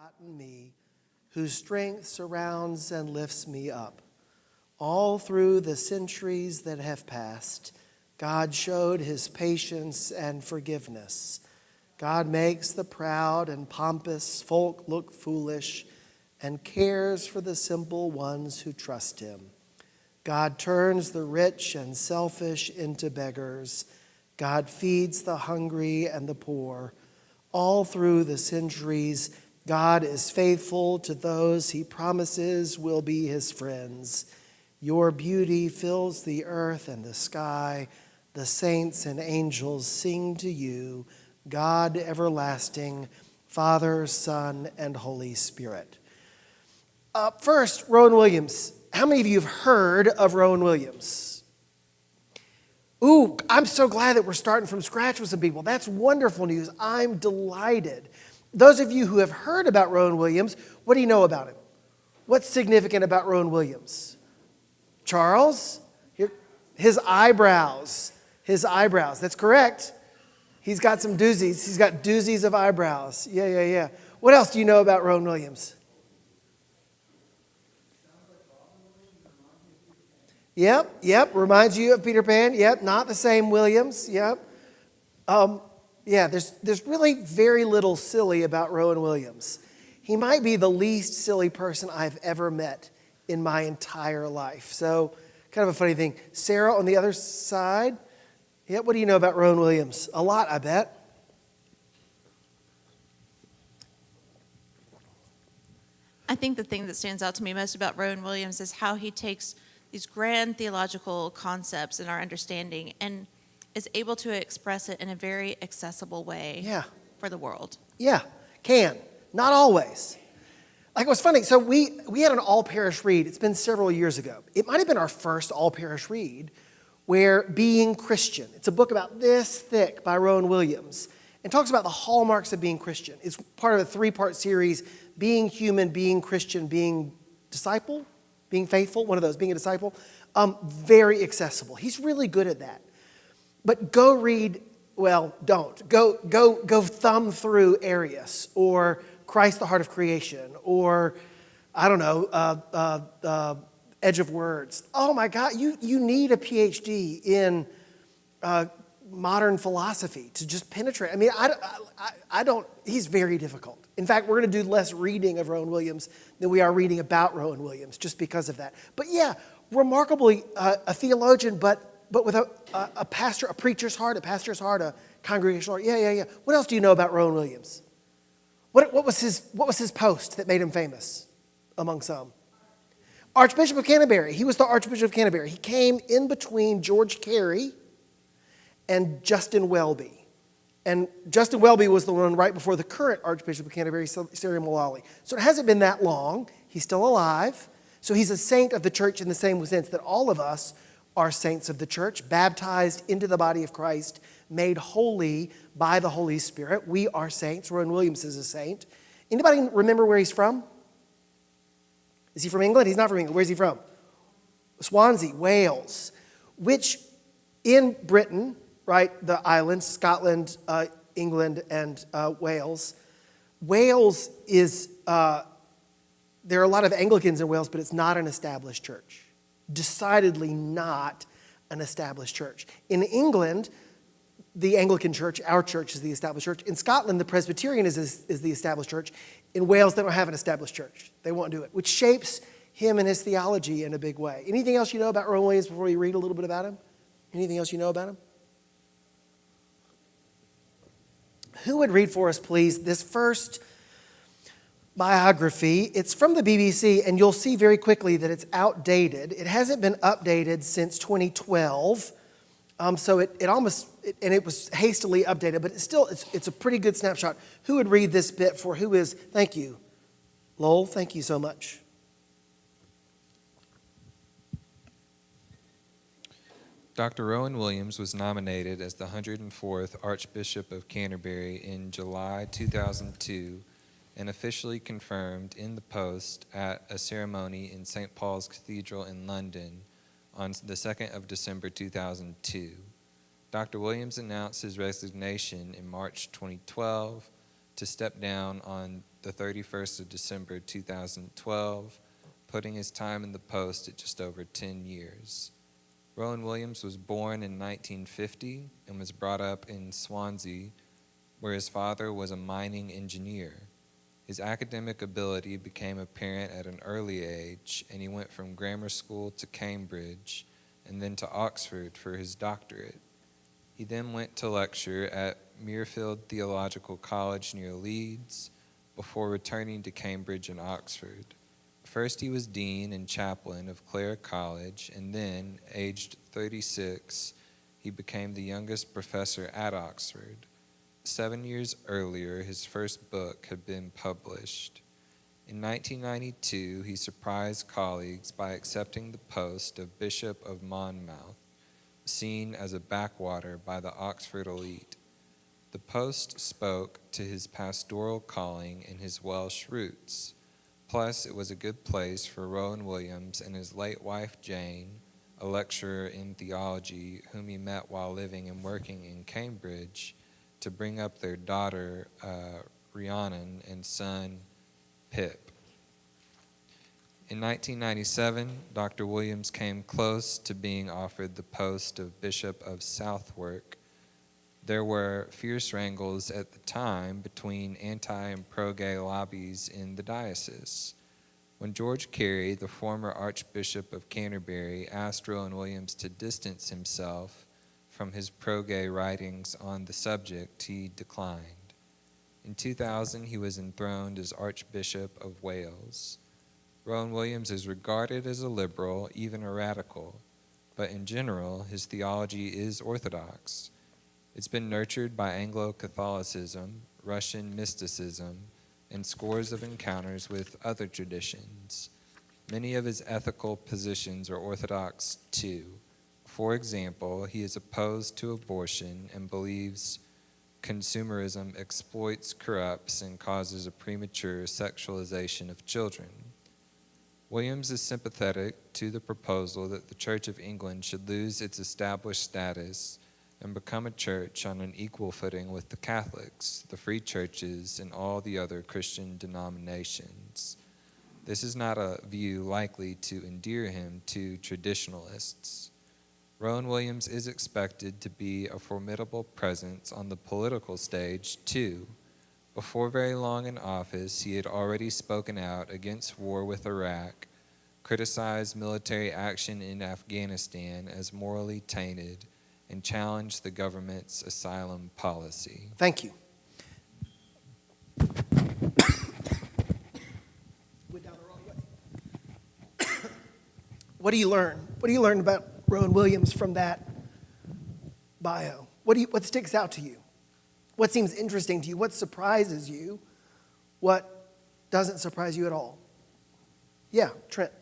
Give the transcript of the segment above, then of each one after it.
forgotten me, whose strength surrounds and lifts me up. All through the centuries that have passed, God showed his patience and forgiveness. God makes the proud and pompous folk look foolish and cares for the simple ones who trust him. God turns the rich and selfish into beggars. God feeds the hungry and the poor. All through the centuries, God is faithful to those he promises will be his friends. Your beauty fills the earth and the sky. The saints and angels sing to you, God everlasting, Father, Son, and Holy Spirit. First, Rowan Williams. How many of you have heard of Rowan Williams? Ooh, I'm so glad that we're starting from scratch with some people. That's wonderful news. I'm delighted. Those of you who have heard about Rowan Williams, what do you know about him? What's significant about Rowan Williams? Charles? His eyebrows. His eyebrows. That's correct. He's got some doozies. He's got doozies of eyebrows. Yeah. What else do you know about Rowan Williams? Yep. Reminds you of Peter Pan. Yep. Not the same Williams. Yep. There's really very little silly about Rowan Williams. He might be the least silly person I've ever met in my entire life. So, kind of a funny thing. Sarah on the other side. Yep. What do you know about Rowan Williams? A lot, I bet. I think the thing that stands out to me most about Rowan Williams is how he takes these grand theological concepts in our understanding and is able to express it in a very accessible way for the world. Yeah, can. Not always. Like, it was funny. So we had an all-parish read. It's been several years ago. It might have been our first all-parish read where Being Christian. It's a book about this thick by Rowan Williams and talks about the hallmarks of being Christian. It's part of a 3-part series, Being Human, Being Christian, Being Disciple. Being faithful, one of those, being a disciple, very accessible. He's really good at that. But go read, don't. Go thumb through Arius or Christ, the Heart of Creation, or, I don't know, Edge of Words. Oh my God, you need a PhD in modern philosophy to just penetrate. I mean, I don't, he's very difficult. In fact, we're going to do less reading of Rowan Williams than we are reading about Rowan Williams just because of that. But yeah, remarkably a theologian, but with a pastor, a preacher's heart, a pastor's heart, a congregational heart. Yeah. What else do you know about Rowan Williams? What was his post that made him famous among some? Archbishop of Canterbury. He was the Archbishop of Canterbury. He came in between George Carey and Justin Welby. And Justin Welby was the one right before the current Archbishop of Canterbury, Sarah Mullally. So it hasn't been that long. He's still alive. So he's a saint of the church in the same sense that all of us are saints of the church, baptized into the body of Christ, made holy by the Holy Spirit. We are saints. Rowan Williams is a saint. Anybody remember where he's from? Is he from England? He's not from England. Where's he from? Swansea, Wales, which in Britain, right, the islands, Scotland, England, and Wales. Wales is, there are a lot of Anglicans in Wales, but it's not an established church. Decidedly not an established church. In England, the Anglican church, our church, is the established church. In Scotland, the Presbyterian is the established church. In Wales, they don't have an established church. They won't do it, which shapes him and his theology in a big way. Anything else you know about Rowan Williams before we read a little bit about him? Anything else you know about him? Who would read for us, please, this first biography? It's from the BBC, and you'll see very quickly that it's outdated. It hasn't been updated since 2012, so it was hastily updated, but it's a pretty good snapshot. Who would read this bit for who is? Thank you, Lowell. Thank you so much. Dr. Rowan Williams was nominated as the 104th Archbishop of Canterbury in July 2002 and officially confirmed in the post at a ceremony in St. Paul's Cathedral in London on the 2nd of December 2002. Dr. Williams announced his resignation in March 2012 to step down on the 31st of December 2012, putting his time in the post at just over 10 years. Rowan Williams was born in 1950 and was brought up in Swansea, where his father was a mining engineer. His academic ability became apparent at an early age, and he went from grammar school to Cambridge and then to Oxford for his doctorate. He then went to lecture at Muirfield Theological College near Leeds before returning to Cambridge and Oxford. First, he was dean and chaplain of Clare College, and then, aged 36, he became the youngest professor at Oxford. 7 years earlier, his first book had been published. In 1992, he surprised colleagues by accepting the post of Bishop of Monmouth, seen as a backwater by the Oxford elite. The post spoke to his pastoral calling and his Welsh roots. Plus, it was a good place for Rowan Williams and his late wife Jane, a lecturer in theology whom he met while living and working in Cambridge, to bring up their daughter Rhiannon and son Pip. In 1997, Dr. Williams came close to being offered the post of Bishop of Southwark. There were fierce wrangles at the time between anti- and pro-gay lobbies in the diocese. When George Carey, the former Archbishop of Canterbury, asked Rowan Williams to distance himself from his pro-gay writings on the subject, he declined. In 2000, he was enthroned as Archbishop of Wales. Rowan Williams is regarded as a liberal, even a radical, but in general, his theology is orthodox. It's been nurtured by Anglo-Catholicism, Russian mysticism, and scores of encounters with other traditions. Many of his ethical positions are orthodox too. For example, he is opposed to abortion and believes consumerism exploits, corrupts, and causes a premature sexualization of children. Williams is sympathetic to the proposal that the Church of England should lose its established status and become a church on an equal footing with the Catholics, the free churches, and all the other Christian denominations. This is not a view likely to endear him to traditionalists. Rowan Williams is expected to be a formidable presence on the political stage, too. Before very long in office, he had already spoken out against war with Iraq, criticized military action in Afghanistan as morally tainted, and challenged the government's asylum policy. Thank you. Went down the wrong way. What do you learn? What do you learn about Rowan Williams from that bio? What sticks out to you? What seems interesting to you? What surprises you? What doesn't surprise you at all? Yeah, Trent.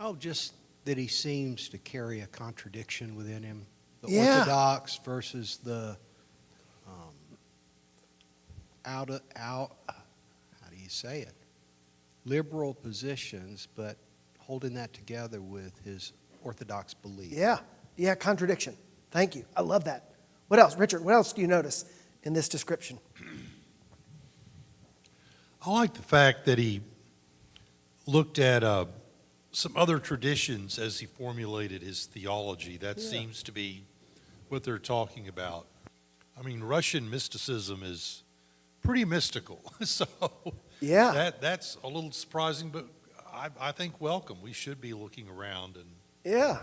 Oh, just that he seems to carry a contradiction within him. The Yeah. orthodox versus the how do you say it? Liberal positions, but holding that together with his orthodox belief. Yeah, contradiction. Thank you. I love that. What else? Richard, what else do you notice in this description? I like the fact that he looked at some other traditions as he formulated his theology. That seems to be what they're talking about. I mean, Russian mysticism is pretty mystical, so that's a little surprising, but I think welcome. We should be looking around and. Yeah,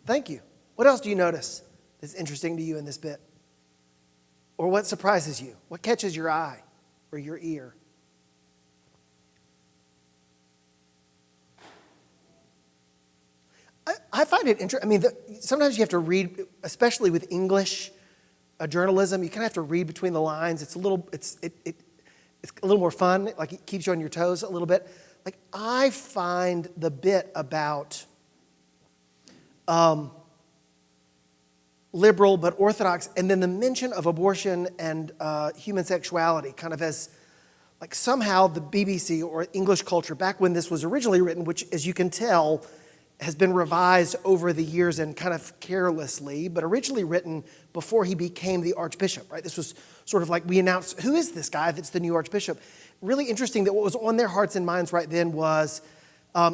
thank you. What else do you notice that's interesting to you in this bit? Or what surprises you? What catches your eye or your ear? I find it interesting. I mean, sometimes you have to read, especially with English journalism, you kind of have to read between the lines. It's a little, it's a little more fun. Like it keeps you on your toes a little bit. Like I find the bit about liberal but orthodox, and then the mention of abortion and human sexuality, kind of as like somehow the BBC or English culture back when this was originally written, which as you can tell has been revised over the years and kind of carelessly, but originally written before he became the archbishop, right? This was sort of like we announced, who is this guy that's the new archbishop? Really interesting that what was on their hearts and minds right then was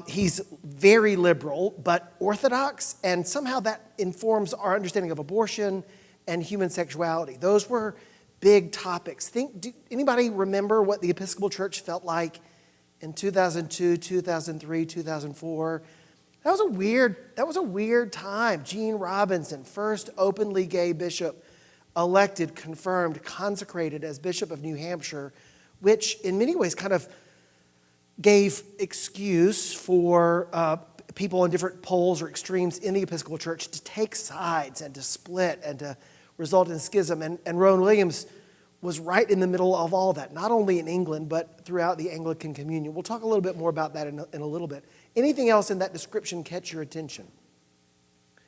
he's very liberal, but orthodox, and somehow that informs our understanding of abortion and human sexuality. Those were big topics. Do anybody remember what the Episcopal Church felt like in 2002, 2003, 2004? That was a weird time. Gene Robinson, first openly gay bishop, elected, confirmed, consecrated as Bishop of New Hampshire, which in many ways kind of gave excuse for people in different poles or extremes in the Episcopal Church to take sides and to split and to result in schism. And Rowan Williams was right in the middle of all that, not only in England, but throughout the Anglican communion. We'll talk a little bit more about that in a little bit. Anything else in that description catch your attention?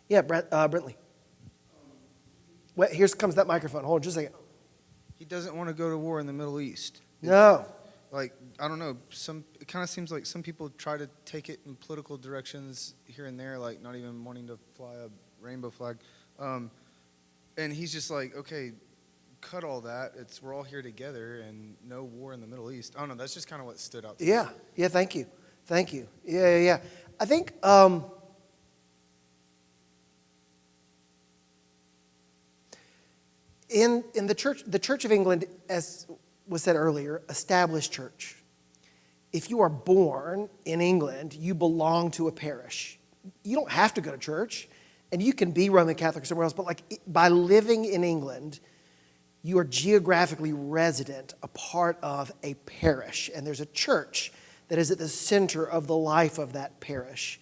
Yeah, Brentley. Wait, here comes that microphone. Hold on just a second. He doesn't want to go to war in the Middle East. No. Like, I don't know, it kind of seems like some people try to take it in political directions here and there, like not even wanting to fly a rainbow flag. And he's just like, okay, cut all that. We're all here together and no war in the Middle East. I don't know, that's just kind of what stood out to me. Yeah, thank you. Yeah. I think in the Church of England, as was said earlier, established church. If you are born in England, you belong to a parish. You don't have to go to church, and you can be Roman Catholic or somewhere else, but like by living in England, you are geographically resident, a part of a parish, and there's a church that is at the center of the life of that parish.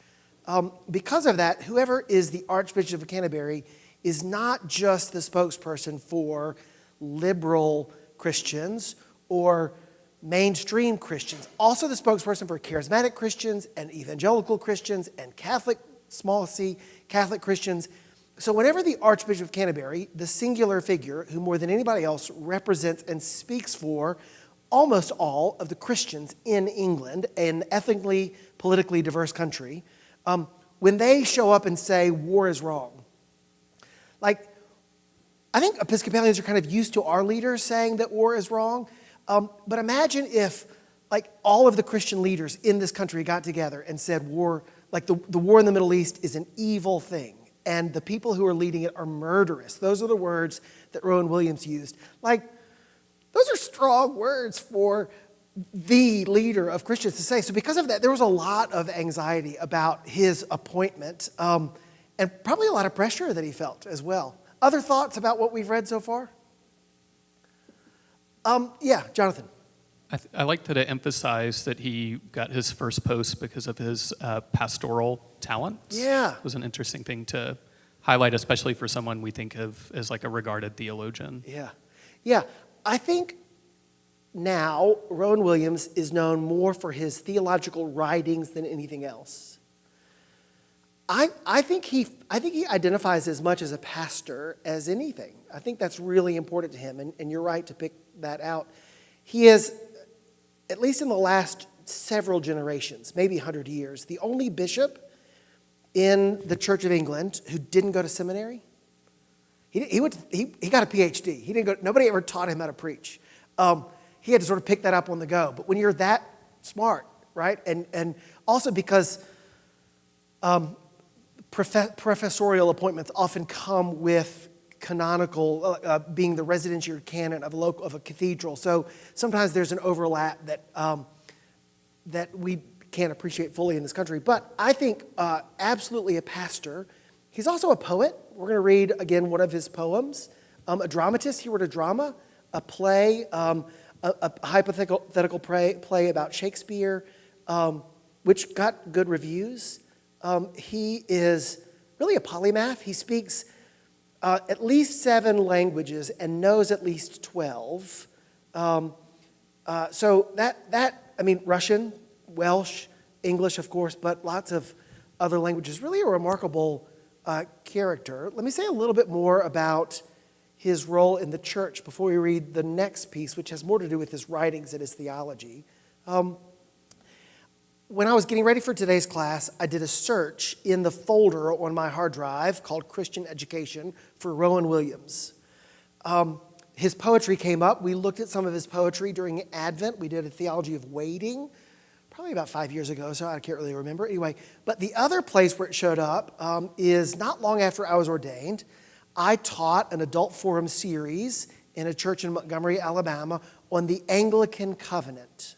Because of that, whoever is the Archbishop of Canterbury is not just the spokesperson for liberal Christians or mainstream Christians, also the spokesperson for charismatic Christians and evangelical Christians and Catholic, small c, Catholic Christians. So whenever the Archbishop of Canterbury, the singular figure who more than anybody else represents and speaks for almost all of the Christians in England, an ethnically, politically diverse country, when they show up and say war is wrong, like, I think Episcopalians are kind of used to our leaders saying that war is wrong, but imagine if, like, all of the Christian leaders in this country got together and said war, like the war in the Middle East is an evil thing, and the people who are leading it are murderous. Those are the words that Rowan Williams used. Like, those are strong words for the leader of Christians to say. So because of that, there was a lot of anxiety about his appointment, and probably a lot of pressure that he felt as well. Other thoughts about what we've read so far? Yeah, Jonathan. I like to emphasize that he got his first post because of his pastoral talents. Yeah. It was an interesting thing to highlight, especially for someone we think of as like a regarded theologian. Yeah. I think now Rowan Williams is known more for his theological writings than anything else. I think he identifies as much as a pastor as anything. I think that's really important to him, and you're right to pick that out. He is, at least in the last several generations, maybe 100 years, the only bishop in the Church of England who didn't go to seminary. He got a PhD. He didn't go. Nobody ever taught him how to preach. He had to sort of pick that up on the go. But when you're that smart, right, and also because professorial appointments often come with canonical, being the residentiary canon of a cathedral. So sometimes there's an overlap that we can't appreciate fully in this country. But I think absolutely a pastor. He's also a poet. We're going to read, again, one of his poems. A dramatist. He wrote a drama, a play, a hypothetical play about Shakespeare, which got good reviews. He is really a polymath. He speaks at least 7 languages and knows at least 12. So Russian, Welsh, English, of course, but lots of other languages. Really a remarkable character. Let me say a little bit more about his role in the church before we read the next piece, which has more to do with his writings and his theology. when I was getting ready for today's class, I did a search in the folder on my hard drive called Christian Education for Rowan Williams. His poetry came up. We looked at some of his poetry during Advent. We did a theology of waiting, probably about 5 years ago, so I can't really remember. Anyway, but the other place where it showed up is not long after I was ordained. I taught an adult forum series in a church in Montgomery, Alabama, on the Anglican covenant,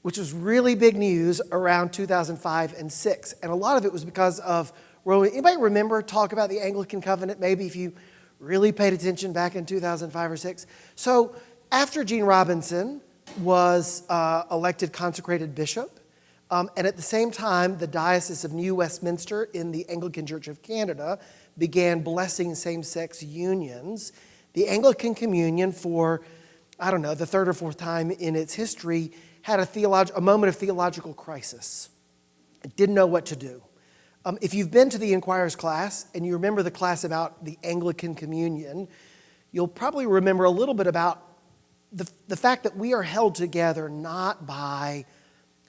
which was really big news around 2005 and 6. And a lot of it was because of Rowan. Anybody remember talk about the Anglican covenant? Maybe if you really paid attention back in 2005 or 6. So after Gene Robinson was elected consecrated bishop, and at the same time, the Diocese of New Westminster in the Anglican Church of Canada began blessing same-sex unions. The Anglican Communion, for, I don't know, the third or fourth time in its history, had a moment of theological crisis. It didn't know what to do. If you've been to the Inquirer's class and you remember the class about the Anglican Communion, you'll probably remember a little bit about the fact that we are held together not by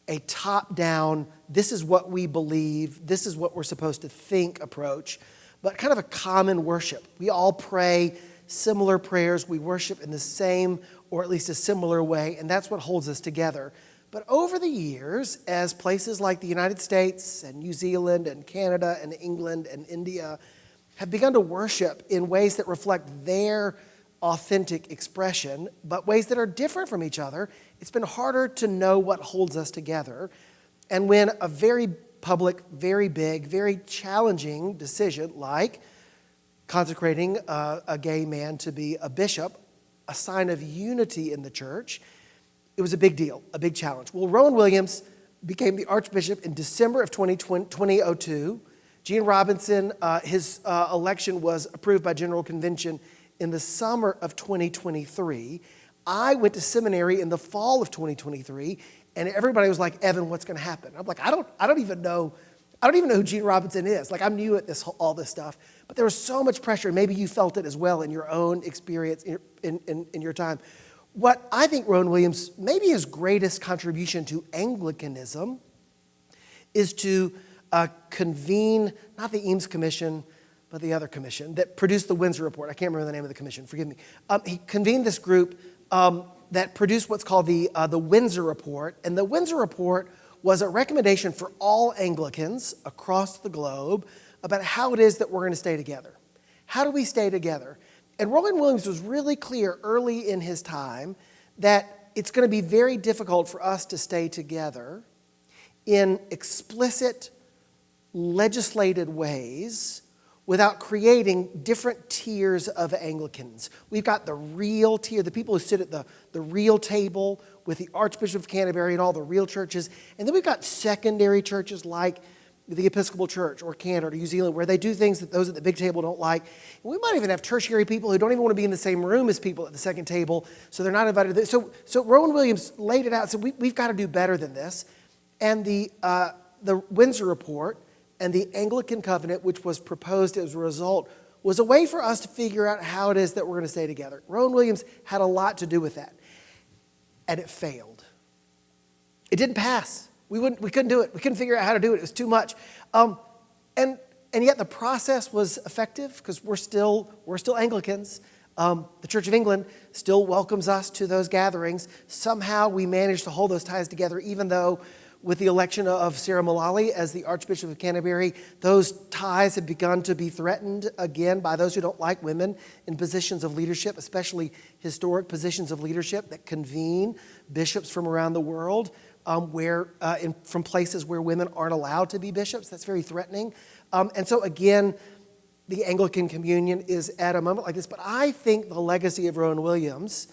a top-down, this is what we believe, this is what we're supposed to think approach, but kind of a common worship. We all pray similar prayers. We worship in the same or at least a similar way, and that's what holds us together. But over the years, as places like the United States and New Zealand and Canada and England and India have begun to worship in ways that reflect their authentic expression, but ways that are different from each other, it's been harder to know what holds us together. And when a very public, very big, very challenging decision like consecrating a gay man to be a bishop, a sign of unity in the church, it was a big deal, a big challenge. Well, Rowan Williams became the Archbishop in December of 2002. Gene Robinson, his election was approved by General Convention in the summer of 2023. I went to seminary in the fall of 2023, and everybody was like, "Evan, what's going to happen?" I'm like, I don't even know who Gene Robinson is. Like, I'm new at all this stuff. But there was so much pressure. Maybe you felt it as well in your own experience in your time. What I think Rowan Williams, maybe his greatest contribution to Anglicanism, is to convene, not the Eames Commission, but the other commission that produced the Windsor Report. I can't remember the name of the commission, forgive me. He convened this group that produced what's called the Windsor Report. And the Windsor Report was a recommendation for all Anglicans across the globe about how it is that we're going to stay together. How do we stay together? And Rowan Williams was really clear early in his time that it's going to be very difficult for us to stay together in explicit, legislated ways without creating different tiers of Anglicans. We've got the real tier, the people who sit at the real table with the Archbishop of Canterbury and all the real churches. And then we've got secondary churches like the Episcopal Church or Canada or New Zealand, where they do things that those at the big table don't like. And we might even have tertiary people who don't even want to be in the same room as people at the second table, so they're not invited. So Rowan Williams laid it out, said we've got to do better than this. And the Windsor Report and the Anglican Covenant, which was proposed as a result, was a way for us to figure out how it is that we're going to stay together. Rowan Williams had a lot to do with that. And it failed. It didn't pass. We couldn't do it. We couldn't figure out how to do it. It was too much. And yet the process was effective because we're still Anglicans. The Church of England still welcomes us to those gatherings. Somehow we managed to hold those ties together, even though with the election of Sarah Mullally as the Archbishop of Canterbury, those ties have begun to be threatened again by those who don't like women in positions of leadership, especially historic positions of leadership that convene bishops from around the world, from places where women aren't allowed to be bishops. That's very threatening. And so again, the Anglican Communion is at a moment like this. But I think the legacy of Rowan Williams,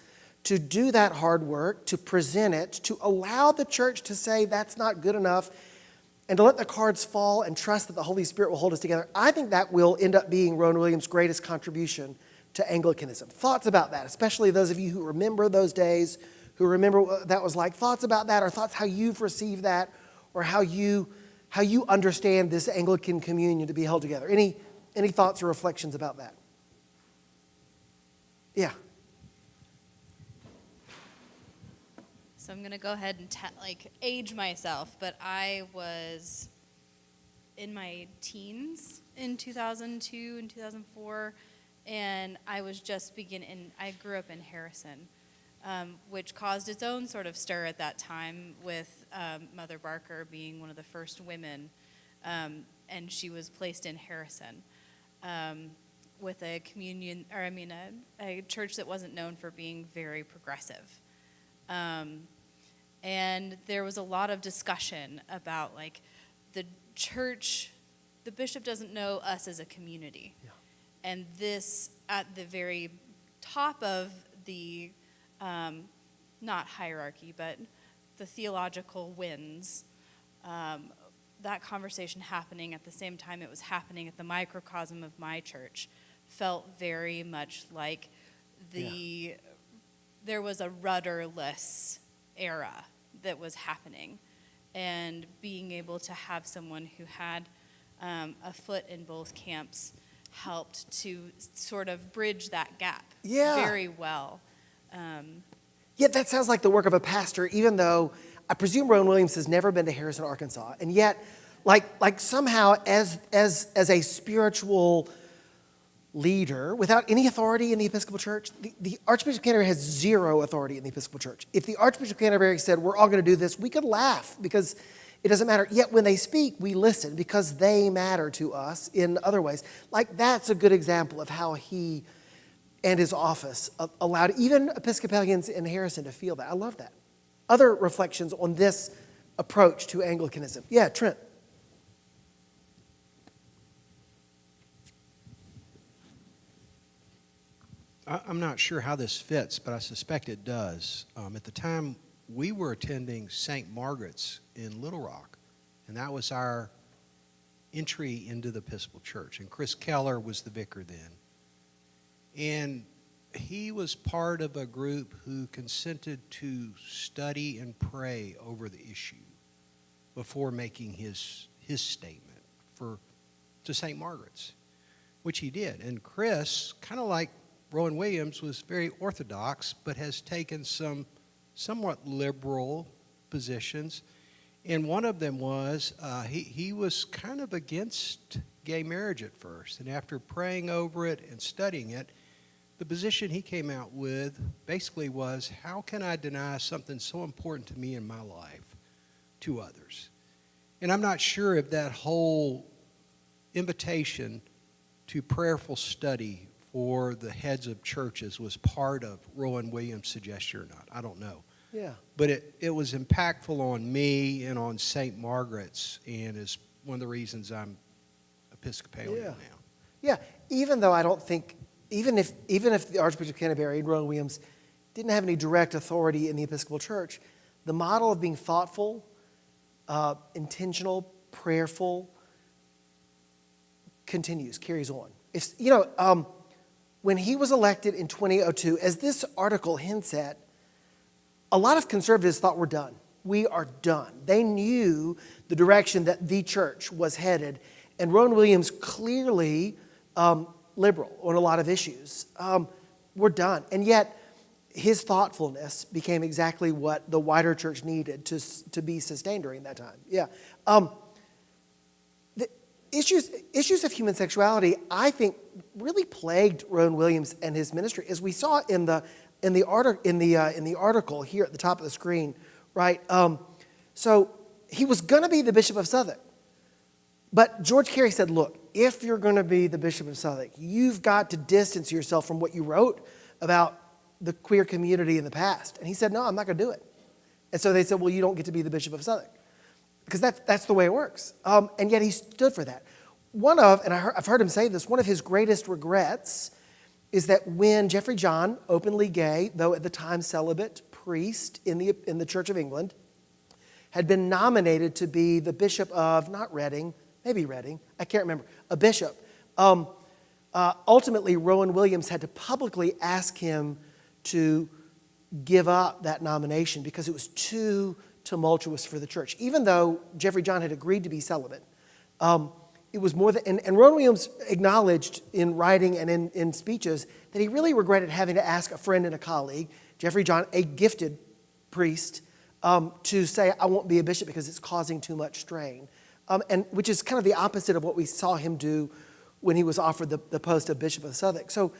to do that hard work, to present it, to allow the church to say that's not good enough, and to let the cards fall and trust that the Holy Spirit will hold us together, I think that will end up being Rowan Williams' greatest contribution to Anglicanism. Thoughts about that, especially those of you who remember those days, who remember what that was like. Thoughts about that, or thoughts how you've received that, or how you understand this Anglican communion to be held together. Any thoughts or reflections about that? Yeah. So I'm going to go ahead and age myself, but I was in my teens in 2002 and 2004, and I was just beginning. I grew up in Harrison, which caused its own sort of stir at that time with Mother Barker being one of the first women, and she was placed in Harrison with a a church that wasn't known for being very progressive. And there was a lot of discussion about the church, the bishop doesn't know us as a community. Yeah. And this, at the very top of the, not hierarchy, but the theological winds, that conversation happening at the same time it was happening at the microcosm of my church felt very much like there was a rudderless era that was happening, and being able to have someone who had a foot in both camps helped to sort of bridge that gap very well. Yet that sounds like the work of a pastor, even though I presume Rowan Williams has never been to Harrison, Arkansas, and yet, like somehow as a spiritual leader without any authority in the Episcopal Church, the Archbishop of Canterbury has zero authority in the Episcopal Church. If the Archbishop of Canterbury said, we're all going to do this, we could laugh because it doesn't matter. Yet when they speak, we listen because they matter to us in other ways. That's a good example of how he and his office allowed even Episcopalians in Harrison to feel that. I love that. Other reflections on this approach to Anglicanism. Yeah, Trent. I'm not sure how this fits, but I suspect it does. At the time, we were attending St. Margaret's in Little Rock, and that was our entry into the Episcopal Church. And Chris Keller was the vicar then. And he was part of a group who consented to study and pray over the issue before making his statement to St. Margaret's, which he did. And Chris, kind of like Rowan Williams, was very orthodox, but has taken some somewhat liberal positions. And one of them was he was kind of against gay marriage at first. And after praying over it and studying it, the position he came out with basically was, how can I deny something so important to me in my life to others? And I'm not sure if that whole invitation to prayerful study for the heads of churches was part of Rowan Williams' suggestion or not. I don't know. Yeah. But it was impactful on me and on St. Margaret's, and is one of the reasons I'm Episcopalian now. Yeah, even though I don't think, even if the Archbishop of Canterbury and Rowan Williams didn't have any direct authority in the Episcopal Church, the model of being thoughtful, intentional, prayerful, carries on. When he was elected in 2002, as this article hints at, a lot of conservatives thought we're done. We are done. They knew the direction that the church was headed, and Rowan Williams clearly liberal on a lot of issues. We're done. And yet, his thoughtfulness became exactly what the wider church needed to be sustained during that time. Yeah. The issues of human sexuality, I think, really plagued Rowan Williams and his ministry, as we saw in the article here at the top of the screen, right? So he was going to be the Bishop of Southwark, but George Carey said, "Look, if you're going to be the Bishop of Southwark, you've got to distance yourself from what you wrote about the queer community in the past." And he said, "No, I'm not going to do it." And so they said, "Well, you don't get to be the Bishop of Southwark," because that's the way it works. And yet he stood for that. I've heard him say this, one of his greatest regrets is that when Geoffrey John, openly gay, though at the time celibate, priest in the Church of England, had been nominated to be the bishop of, not Reading, maybe Reading, I can't remember, a bishop. Ultimately, Rowan Williams had to publicly ask him to give up that nomination because it was too tumultuous for the church. Even though Geoffrey John had agreed to be celibate, it was more than, and Rowan Williams acknowledged in writing and in speeches that he really regretted having to ask a friend and a colleague, Geoffrey John, a gifted priest, to say, I won't be a bishop because it's causing too much strain. And which is kind of the opposite of what we saw him do when he was offered the post of Bishop of Southwark. So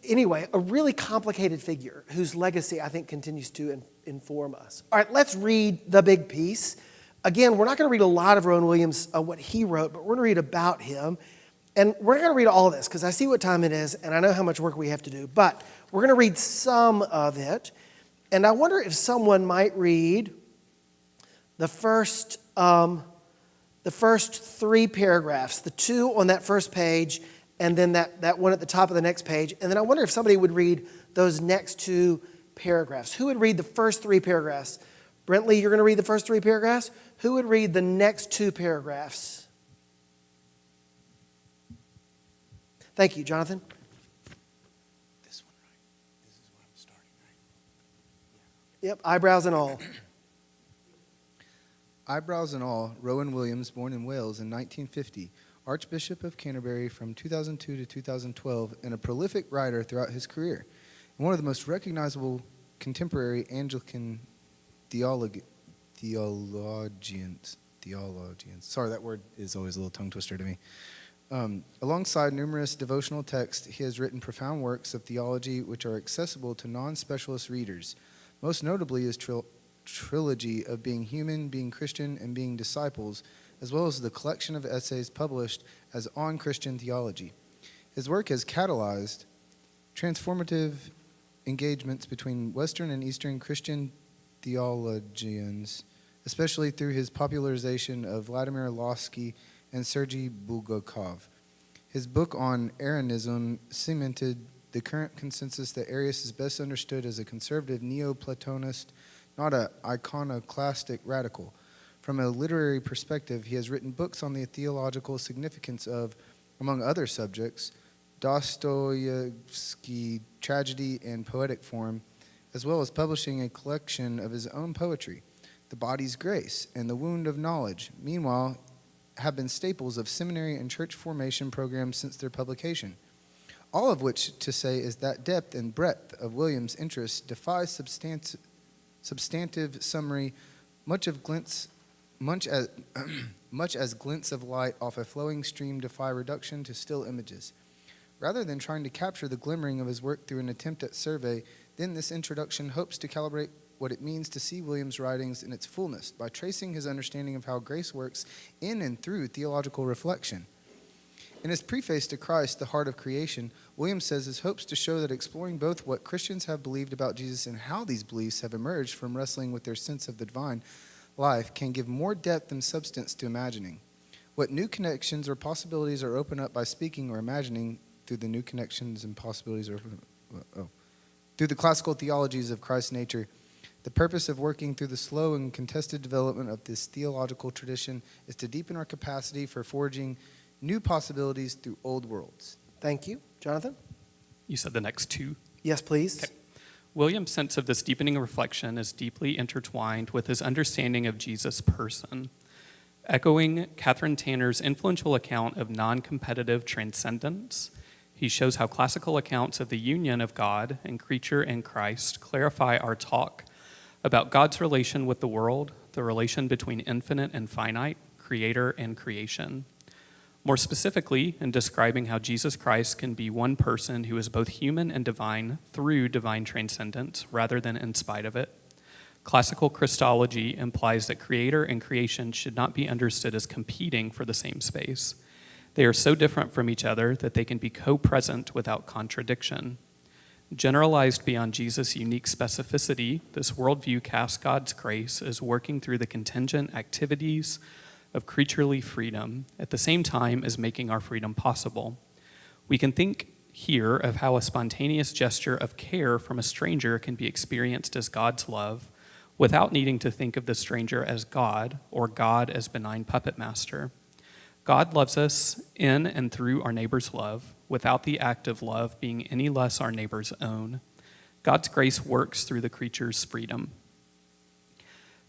anyway, a really complicated figure whose legacy I think continues to inform us. All right, let's read the big piece. Again, we're not going to read a lot of Rowan Williams, what he wrote, but we're going to read about him. And we're not going to read all of this because I see what time it is and I know how much work we have to do. But we're going to read some of it. And I wonder if someone might read the first 3 paragraphs, the 2 on that first page, and then that one at the top of the next page. And then I wonder if somebody would read those next 2 paragraphs. Who would read the first 3 paragraphs? Brentley, you're going to read the first 3 paragraphs? Who would read the next 2 paragraphs? Thank you, Jonathan. This one, right? This is where I'm starting, right? Yep, eyebrows and all. Eyebrows and all, Rowan Williams, born in Wales in 1950, Archbishop of Canterbury from 2002 to 2012, and a prolific writer throughout his career, and one of the most recognizable contemporary Anglican theologians. Sorry, that word is always a little tongue twister to me. Alongside numerous devotional texts, he has written profound works of theology which are accessible to non-specialist readers, most notably his trilogy of Being Human, Being Christian, and Being Disciples, as well as the collection of essays published as On Christian Theology. His work has catalyzed transformative engagements between Western and Eastern Christian theologians, especially through his popularization of Vladimir Lossky and Sergei Bulgakov. His book on Arianism cemented the current consensus that Arius is best understood as a conservative Neoplatonist, not an iconoclastic radical. From a literary perspective, he has written books on the theological significance of, among other subjects, Dostoevsky, tragedy and poetic form, as well as publishing a collection of his own poetry, The Body's Grace and The Wound of Knowledge. Meanwhile, have been staples of seminary and church formation programs since their publication. All of which to say is that depth and breadth of Williams' interests defies substantive summary, much as glints of light off a flowing stream defy reduction to still images. Rather than trying to capture the glimmering of his work through an attempt at survey, then this introduction hopes to calibrate what it means to see Williams' writings in its fullness by tracing his understanding of how grace works in and through theological reflection. In his preface to Christ, the Heart of Creation, Williams says his hopes to show that exploring both what Christians have believed about Jesus and how these beliefs have emerged from wrestling with their sense of the divine life can give more depth and substance to imagining. What new connections or possibilities are opened up by speaking or imagining through the new connections and possibilities through the classical theologies of Christ's nature. The purpose of working through the slow and contested development of this theological tradition is to deepen our capacity for forging new possibilities through old worlds. Thank you. Jonathan? You said the next 2. Yes, please. Okay. William's sense of this deepening reflection is deeply intertwined with his understanding of Jesus' person. Echoing Catherine Tanner's influential account of non-competitive transcendence, he shows how classical accounts of the union of God and creature in Christ clarify our talk about God's relation with the world, the relation between infinite and finite, creator and creation. More specifically, in describing how Jesus Christ can be one person who is both human and divine through divine transcendence rather than in spite of it. Classical Christology implies that creator and creation should not be understood as competing for the same space. They are so different from each other that they can be co-present without contradiction. Generalized beyond Jesus' unique specificity, this worldview casts God's grace as working through the contingent activities of creaturely freedom at the same time as making our freedom possible. We can think here of how a spontaneous gesture of care from a stranger can be experienced as God's love without needing to think of the stranger as God or God as benign puppet master. God loves us in and through our neighbor's love, without the act of love being any less our neighbor's own. God's grace works through the creature's freedom.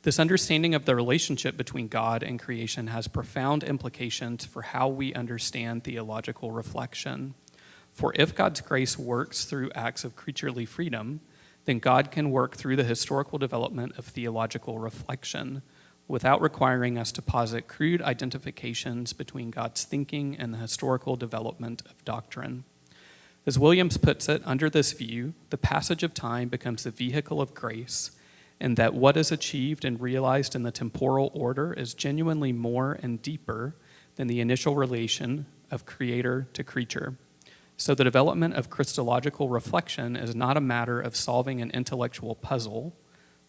This understanding of the relationship between God and creation has profound implications for how we understand theological reflection. For if God's grace works through acts of creaturely freedom, then God can work through the historical development of theological reflection without requiring us to posit crude identifications between God's thinking and the historical development of doctrine. As Williams puts it, under this view, the passage of time becomes the vehicle of grace, and that what is achieved and realized in the temporal order is genuinely more and deeper than the initial relation of creator to creature. So the development of Christological reflection is not a matter of solving an intellectual puzzle.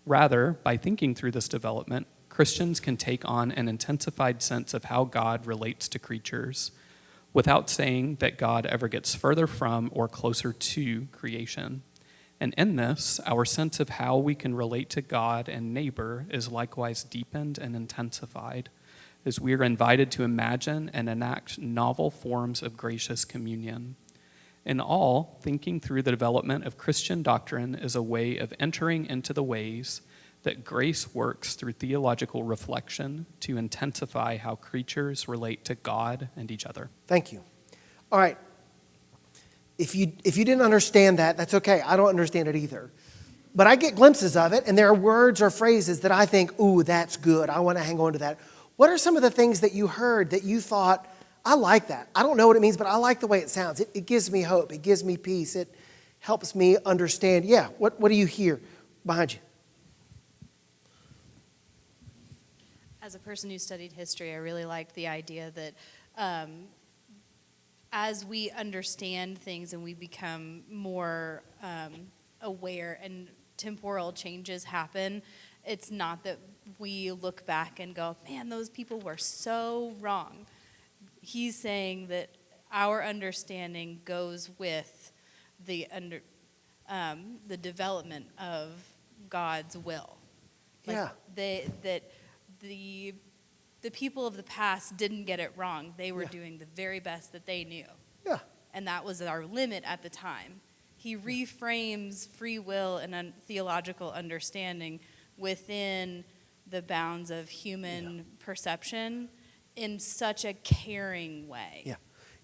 Rather, by thinking through this development, Christians can take on an intensified sense of how God relates to creatures, without saying that God ever gets further from or closer to creation. And in this, our sense of how we can relate to God and neighbor is likewise deepened and intensified, as we are invited to imagine and enact novel forms of gracious communion. In all, thinking through the development of Christian doctrine is a way of entering into the ways that grace works through theological reflection to intensify how creatures relate to God and each other. Thank you. All right. If you didn't understand that, that's okay. I don't understand it either. But I get glimpses of it, and there are words or phrases that I think, ooh, that's good. I want to hang on to that. What are some of the things that you heard that you thought, I like that. I don't know what it means, but I like the way it sounds. It gives me hope. It gives me peace. It helps me understand. Yeah, what do you hear behind you? As a person who studied history, I really liked the idea that as we understand things and we become more aware and temporal changes happen, it's not that we look back and go, man, those people were so wrong. He's saying that our understanding goes with the development of God's will. Yeah. The people of the past didn't get it wrong. They were doing the very best that they knew. Yeah. And that was our limit at the time. He reframes free will and theological understanding within the bounds of human perception in such a caring way. Yeah.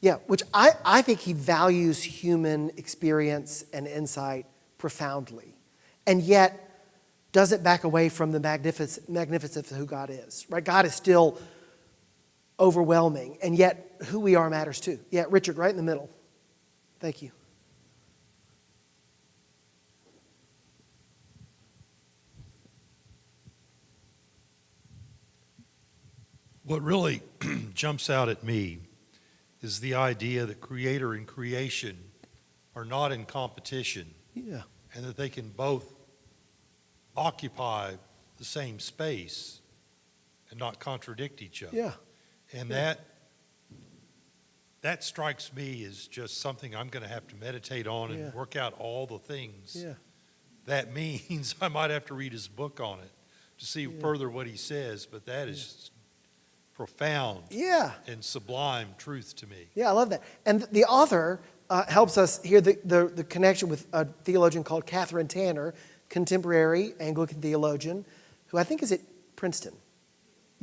Yeah, which I think he values human experience and insight profoundly, and yet doesn't back away from the magnificence of who God is. Right? God is still overwhelming, and yet who we are matters too. Yeah, Richard, right in the middle. Thank you. What really jumps out at me is the idea that creator and creation are not in competition, Yeah. and that they can both occupy the same space and not contradict each other. Yeah. And that strikes me as just something I'm going to have to meditate on and work out all the things Yeah. that means. I might have to read his book on it to see further what he says, but that is profound and sublime truth to me. Yeah, I love that. And the author helps us hear the connection with a theologian called Catherine Tanner, contemporary Anglican theologian, who I think is at Princeton.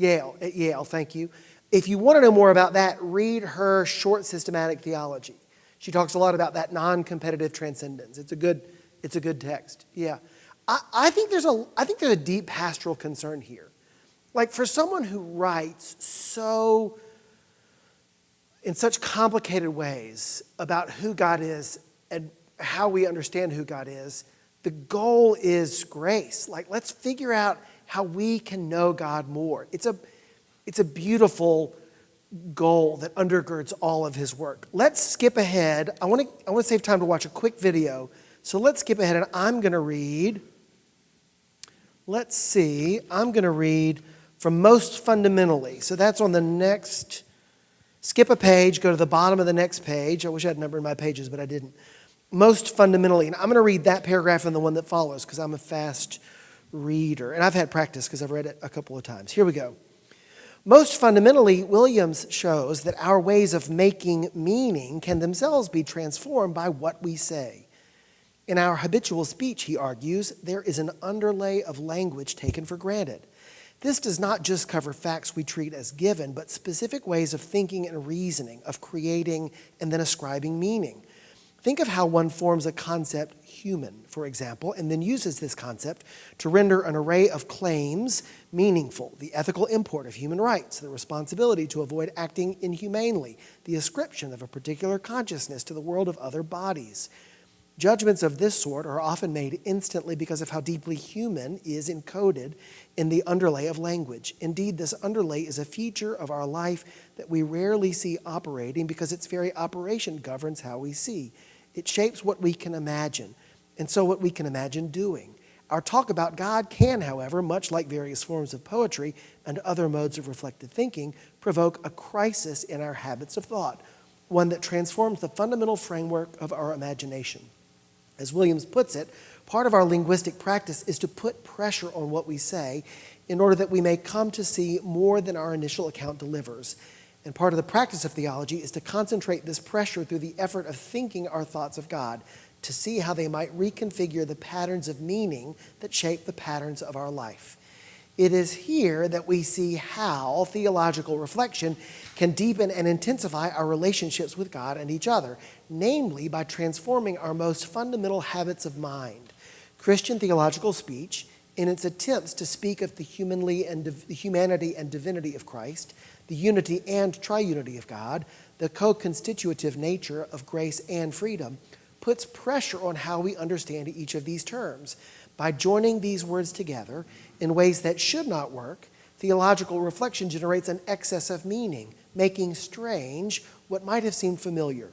At Yale, thank you. If you want to know more about that, read her short systematic theology. She talks a lot about that non-competitive transcendence. It's a good text. Yeah. I think there's a deep pastoral concern here. Like, for someone who writes in such complicated ways about who God is and how we understand who God is, the goal is grace. Like, let's figure out how we can know God more. It's a beautiful goal that undergirds all of his work. Let's skip ahead. I want to save time to watch a quick video. So let's skip ahead, and I'm going to read. Let's see. I'm going to read from Most Fundamentally. So that's on the next. Skip a page, go to the bottom of the next page. I wish I had numbered my pages, but I didn't. Most Fundamentally. And I'm going to read that paragraph and the one that follows because I'm a fast reader. And I've had practice because I've read it a couple of times. Here we go. Most fundamentally, Williams shows that our ways of making meaning can themselves be transformed by what we say. In our habitual speech, he argues, there is an underlay of language taken for granted. This does not just cover facts we treat as given, but specific ways of thinking and reasoning, of creating and then ascribing meaning. Think of how one forms a concept, human, for example, and then uses this concept to render an array of claims meaningful. The ethical import of human rights, the responsibility to avoid acting inhumanely, the ascription of a particular consciousness to the world of other bodies. Judgments of this sort are often made instantly because of how deeply human is encoded in the underlay of language. Indeed, this underlay is a feature of our life that we rarely see operating because its very operation governs how we see. It shapes what we can imagine, and so what we can imagine doing. Our talk about God can, however, much like various forms of poetry and other modes of reflective thinking, provoke a crisis in our habits of thought, one that transforms the fundamental framework of our imagination. As Williams puts it, part of our linguistic practice is to put pressure on what we say in order that we may come to see more than our initial account delivers. And part of the practice of theology is to concentrate this pressure through the effort of thinking our thoughts of God, to see how they might reconfigure the patterns of meaning that shape the patterns of our life. It is here that we see how theological reflection can deepen and intensify our relationships with God and each other, namely by transforming our most fundamental habits of mind. Christian theological speech, in its attempts to speak of the humanity and divinity of Christ, the unity and triunity of God, the co-constitutive nature of grace and freedom, puts pressure on how we understand each of these terms. By joining these words together in ways that should not work, theological reflection generates an excess of meaning, making strange what might have seemed familiar.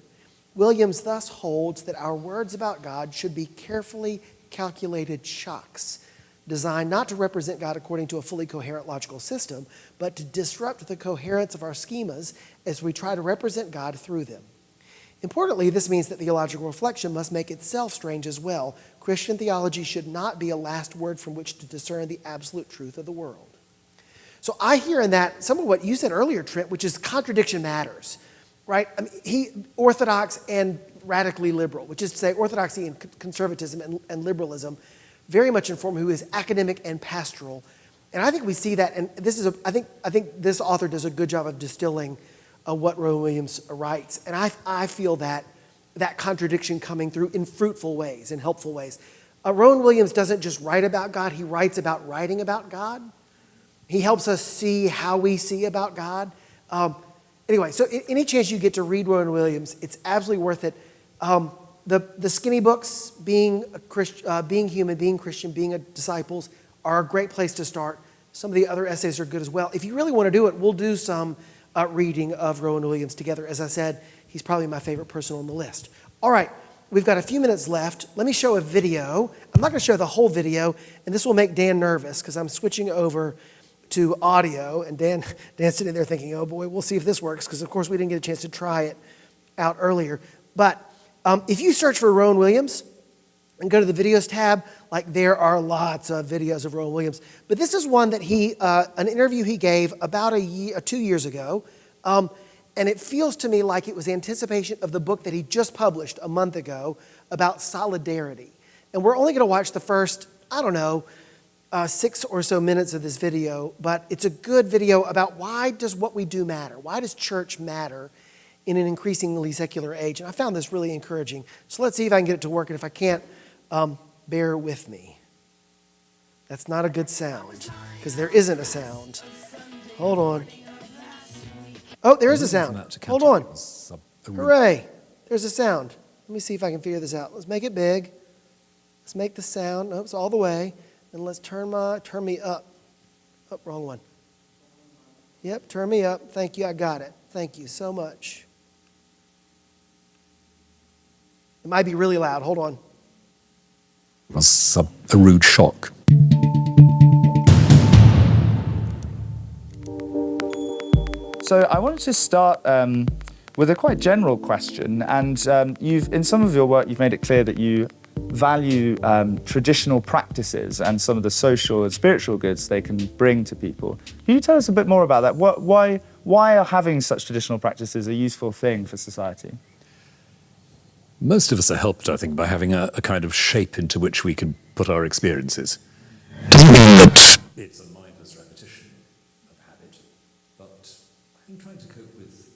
Williams thus holds that our words about God should be carefully calculated shocks, designed not to represent God according to a fully coherent logical system, but to disrupt the coherence of our schemas as we try to represent God through them. Importantly, this means that theological reflection must make itself strange as well. Christian theology should not be a last word from which to discern the absolute truth of the world. So I hear in that some of what you said earlier, Trent, which is contradiction matters, right? I mean, orthodox and radically liberal, which is to say orthodoxy and conservatism and liberalism very much inform who is academic and pastoral. And I think we see that, and this is I think this author does a good job of distilling what Rowan Williams writes. And I feel that contradiction coming through in fruitful ways, in helpful ways. Rowan Williams doesn't just write about God, he writes about writing about God. He helps us see how we see about God. Anyway, so any chance you get to read Rowan Williams, it's absolutely worth it. The skinny books, being human, being Christian, being disciples, are a great place to start. Some of the other essays are good as well. If you really want to do it, we'll do some reading of Rowan Williams together. As I said, he's probably my favorite person on the list. All right, we've got a few minutes left. Let me show a video. I'm not going to show the whole video, and this will make Dan nervous because I'm switching over to audio, and Dan's sitting there thinking, oh boy, we'll see if this works, because of course we didn't get a chance to try it out earlier. But if you search for Rowan Williams and go to the videos tab, like there are lots of videos of Rowan Williams. But this is one that an interview he gave about 2 years ago. And it feels to me like it was anticipation of the book that he just published a month ago about solidarity. And we're only going to watch the first, 6 or so minutes of this video, but it's a good video about why does what we do matter? Why does church matter in an increasingly secular age? And I found this really encouraging. So let's see if I can get it to work, and if I can't, bear with me. That's not a good sound, because there isn't a sound. Hold on. Oh, there is a sound. Hold on. Hooray. There's a sound. Let me see if I can figure this out. Let's make it big. Let's make the sound. No, it's all the way. And let's turn me up. Oh, wrong one. Yep, turn me up. Thank you. I got it. Thank you so much. It might be really loud. Hold on. It was a rude shock. So I wanted to start with a quite general question, and in some of your work you've made it clear that you value traditional practices and some of the social and spiritual goods they can bring to people. Can you tell us a bit more about that? Why are having such traditional practices a useful thing for society? Most of us are helped, I think, by having a kind of shape into which we can put our experiences. Doesn't mean that it's a mindless repetition of habit, but I think trying to cope with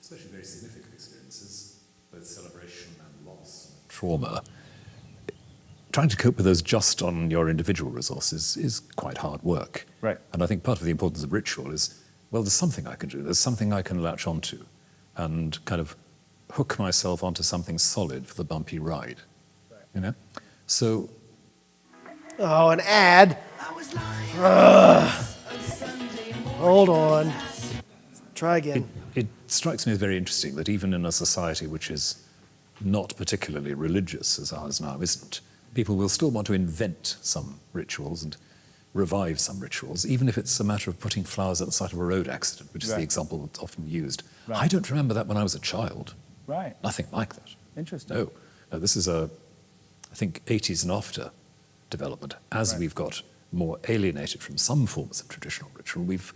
especially very significant experiences, both celebration and loss, trauma, trying to cope with those just on your individual resources is quite hard work. Right. And I think part of the importance of ritual is, well, there's something I can do. There's something I can latch onto and kind of hook myself onto something solid for the bumpy ride. You know? So, Oh, an ad. Ugh. Hold on. Try again. it strikes me as very interesting that even in a society which is not particularly religious, as ours now isn't, people will still want to invent some rituals and revive some rituals, even if it's a matter of putting flowers at the site of a road accident, which is the Right. example that's often used. Right. I don't remember that when I was a child. Right. Nothing like that. Interesting. No, this is I think, 80s and after development. As Right. we've got more alienated from some forms of traditional ritual, we've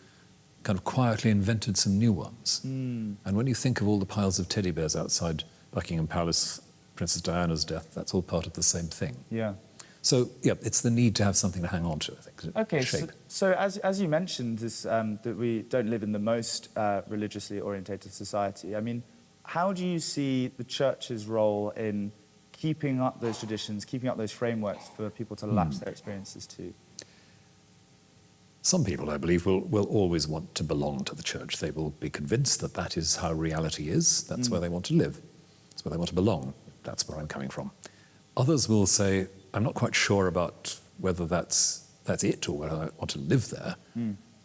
kind of quietly invented some new ones. And when you think of all the piles of teddy bears outside Buckingham Palace, Princess Diana's death, that's all part of the same thing. Yeah. So, yeah, it's the need to have something to hang on to, I think. to Okay, shape. so as you mentioned, this, that we don't live in the most religiously orientated society. I mean, how do you see the church's role in keeping up those traditions, keeping up those frameworks for people to latch their experiences to? Some people, I believe, will always want to belong to the church. They will be convinced that that is how reality is. That's where they want to live. That's where they want to belong. That's where I'm coming from. Others will say, I'm not quite sure about whether that's it or whether I want to live there,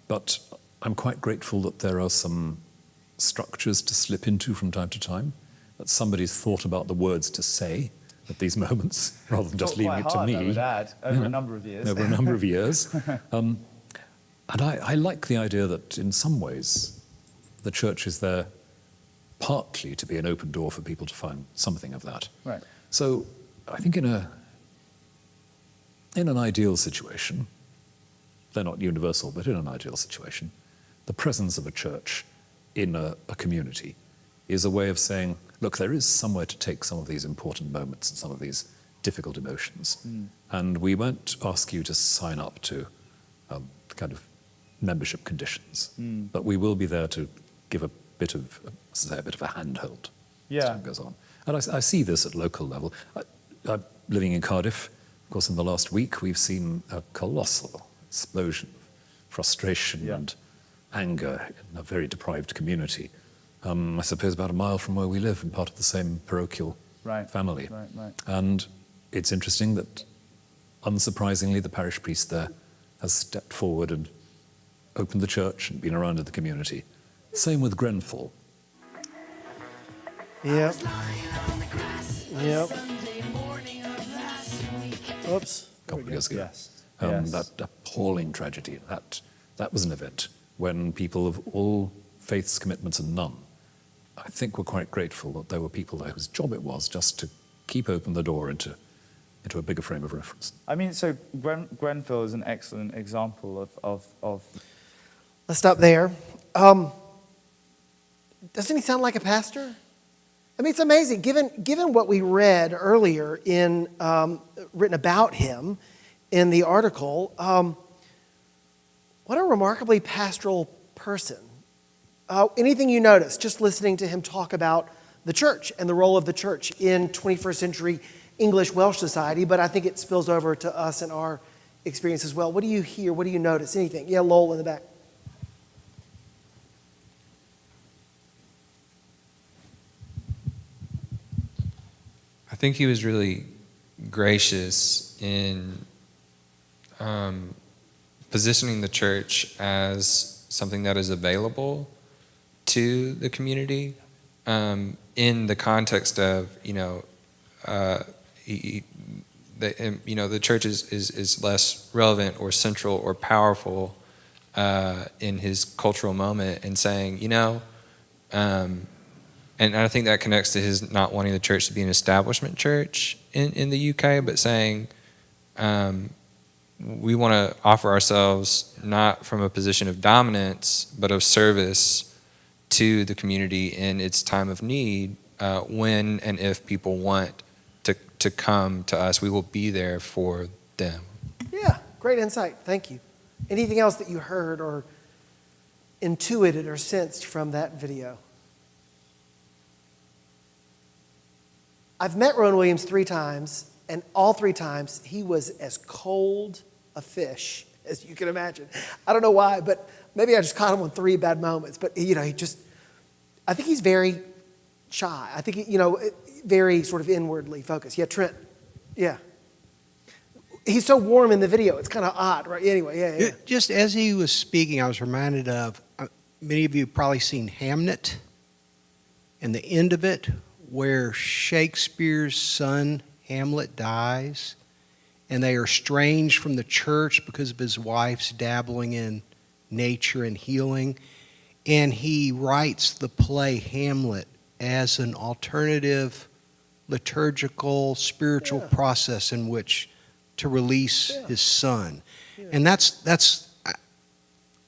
but I'm quite grateful that there are some structures to slip into from time to time, that somebody's thought about the words to say at these moments, rather than just leaving it to me. I would add, over a number of years. Over a number of years. And I like the idea that in some ways the church is there partly to be an open door for people to find something of that. Right. So I think in an ideal situation, they're not universal, but in an ideal situation, the presence of a church in a community is a way of saying, look, there is somewhere to take some of these important moments and some of these difficult emotions. And we won't ask you to sign up to kind of membership conditions, but we will be there to give a bit of a handhold as time goes on. And I see this at local level. I'm living in Cardiff. Of course, in the last week, we've seen a colossal explosion of frustration and anger in a very deprived community. I suppose about a mile from where we live, and part of the same parochial family. Right. And it's interesting that, unsurprisingly, the parish priest there has stepped forward and opened the church and been around in the community. Same with Grenfell. Yep. Oops. A couple of years ago. Yes. Yes. That appalling tragedy. That was an event when people of all faiths, commitments, and none, I think, were quite grateful that there were people there whose job it was just to keep open the door into a bigger frame of reference. I mean, so Grenfell is an excellent example of Let's stop there. Doesn't he sound like a pastor? I mean, it's amazing. Given what we read earlier in written about him in the article, what a remarkably pastoral person. Anything you notice just listening to him talk about the church and the role of the church in 21st century English Welsh society, but I think it spills over to us and our experience as well. What do you hear? What do you notice? Anything? Yeah, Lowell in the back. I think he was really gracious in positioning the church as something that is available to the community in the context of, the church is less relevant or central or powerful in his cultural moment, and saying, and I think that connects to his not wanting the church to be an establishment church in the UK, but saying we want to offer ourselves not from a position of dominance, but of service to the community in its time of need. When and if people want to come to us, we will be there for them. Yeah, great insight. Thank you. Anything else that you heard or intuited or sensed from that video? I've met Rowan Williams 3 times, and all 3 times he was as cold a fish as you can imagine. I don't know why, but maybe I just caught him on 3 bad moments. But he just, I think he's very shy. I think very sort of inwardly focused. Yeah, Trent. Yeah. He's so warm in the video. It's kind of odd, right? Anyway, yeah. Just as he was speaking, I was reminded of many of you have probably seen Hamlet and the end of it, where Shakespeare's son Hamlet dies, and they are estranged from the church because of his wife's dabbling in nature and healing. And he writes the play Hamlet as an alternative liturgical, spiritual process in which to release his son. And that's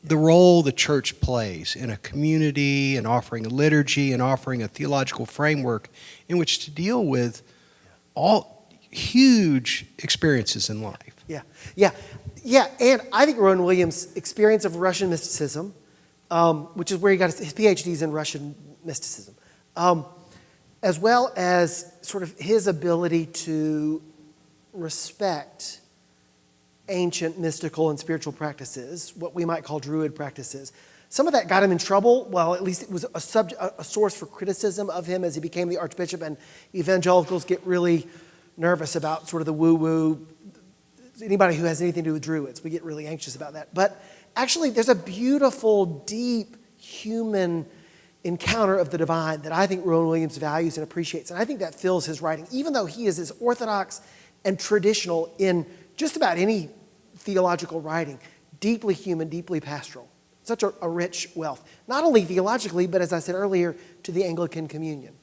the role the church plays in a community and offering a liturgy and offering a theological framework in which to deal with all huge experiences in life. Yeah, and I think Rowan Williams' experience of Russian mysticism, which is where he got his PhDs in Russian mysticism, as well as sort of his ability to respect ancient mystical and spiritual practices, what we might call Druid practices. Some of that got him in trouble. Well, at least it was a source for criticism of him as he became the archbishop, and evangelicals get really nervous about sort of the woo-woo. Anybody who has anything to do with Druids, we get really anxious about that. But actually, there's a beautiful, deep, human encounter of the divine that I think Rowan Williams values and appreciates. And I think that fills his writing, even though he is as orthodox and traditional in just about any theological writing, deeply human, deeply pastoral. Such a rich wealth, not only theologically, but as I said earlier, to the Anglican communion.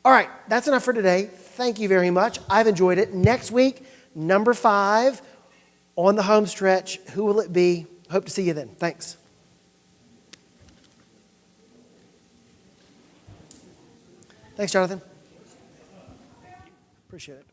All right, that's enough for today. Thank you very much. I've enjoyed it. Next week, number 5 on the home stretch. Who will it be? Hope to see you then. Thanks. Thanks, Jonathan. Appreciate it.